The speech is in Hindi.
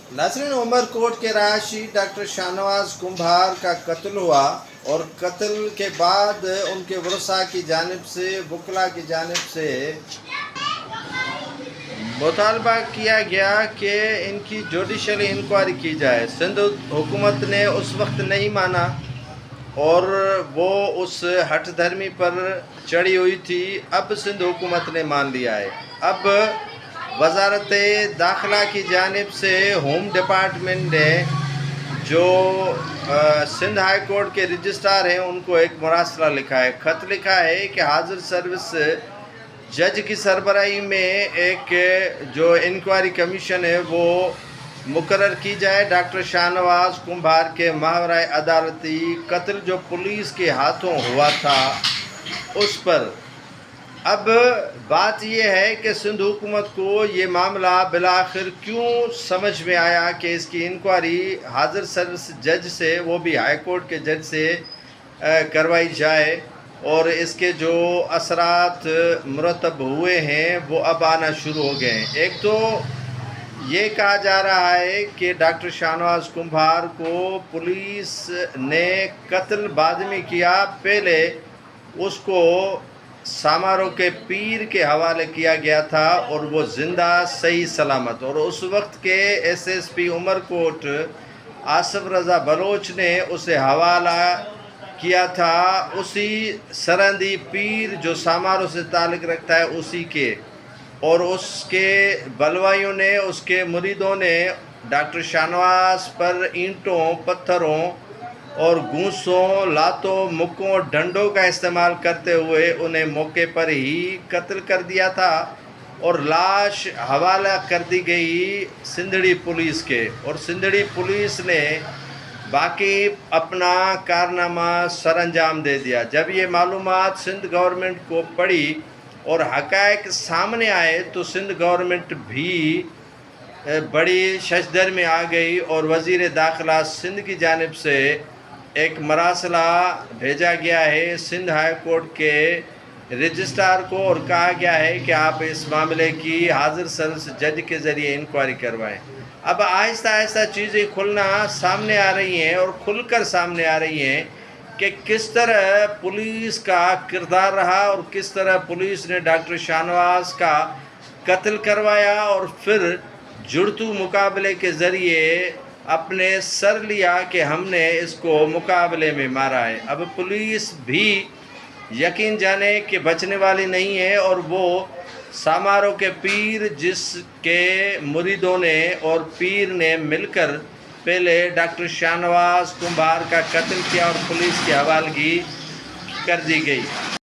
नाज़रीन, उमरकोट के रहायशी डॉक्टर शाहनवाज कुम्भार का कत्ल हुआ और कत्ल के बाद उनके वरसा की जानिब से, वकला की जानिब से मुतालबा किया गया कि इनकी जुडिशल इंक्वायरी की जाए। सिंध हुकूमत ने उस वक्त नहीं माना और वो उस हठ धर्मी पर चढ़ी हुई थी। अब सिंध हुकूमत ने मान लिया है। अब वजारत दाखिला की जानिब से होम डिपार्टमेंट ने जो सिंध हाई कोर्ट के रजिस्ट्रार हैं उनको एक मरासला लिखा है, ख़त लिखा है कि हाजिर सर्विस जज की सरबराही में एक जो इंक्वायरी कमीशन है वो मुकर्रर की जाए डॉक्टर शाहनवाज कुम्भार के मावराए अदालती कत्ल जो पुलिस के हाथों हुआ था उस पर। अब बात यह है कि सिंध हुकूमत को ये मामला बिलाखिर क्यों समझ में आया कि इसकी इंक्वायरी हाजिर सर्विस जज से, वो भी हाई कोर्ट के जज से करवाई जाए और इसके जो असरात मुरतब हुए हैं वो अब आना शुरू हो गए हैं। एक तो ये कहा जा रहा है कि डॉक्टर शाहनवाज कुम्भार को पुलिस ने कत्ल बाद में किया, पहले उसको समारोह के पीर के हवाले किया गया था और वो ज़िंदा सही सलामत। और उस वक्त के एसएसपी उमरकोट आसिफ रज़ा बलोच ने उसे हवाला किया था उसी सरहदी पीर जो समारोह से ताल्लुक़ रखता है उसी के, और उसके बलवाइयों ने, उसके मुरीदों ने डॉक्टर शाहनवाज पर ईंटों, पत्थरों और घूंसों, लातों, मुक्कों, डंडों का इस्तेमाल करते हुए उन्हें मौके पर ही कत्ल कर दिया था और लाश हवाला कर दी गई सिंधड़ी पुलिस के। और सिंधड़ी पुलिस ने बाकी अपना कारनामा सरअंजाम दे दिया। जब ये मालूमात सिंध गवर्नमेंट को पड़ी और हक़ाइक़ सामने आए तो सिंध गवर्नमेंट भी बड़ी शशदर में आ गई और वज़ीर दाखिला सिंध की जानिब से एक मरासला भेजा गया है सिंध हाई कोर्ट के रजिस्ट्रार को और कहा गया है कि आप इस मामले की हाजिर सर्विस जज के ज़रिए इंक्वायरी करवाएं। अब आहिस्ता आहिस्ता चीज़ें खुलना सामने आ रही हैं और खुलकर सामने आ रही हैं कि किस तरह पुलिस का किरदार रहा और किस तरह पुलिस ने डॉक्टर शाहनवाज का कत्ल करवाया और फिर जुड़तू मुकाबले के ज़रिए अपने सर लिया कि हमने इसको मुकाबले में मारा है। अब पुलिस भी यकीन जाने कि बचने वाली नहीं है और वो समारोह के पीर जिसके मुरीदों ने और पीर ने मिलकर पहले डॉक्टर शाहनवाज कुम्भार का कत्ल किया और पुलिस की हवालगी कर दी गई।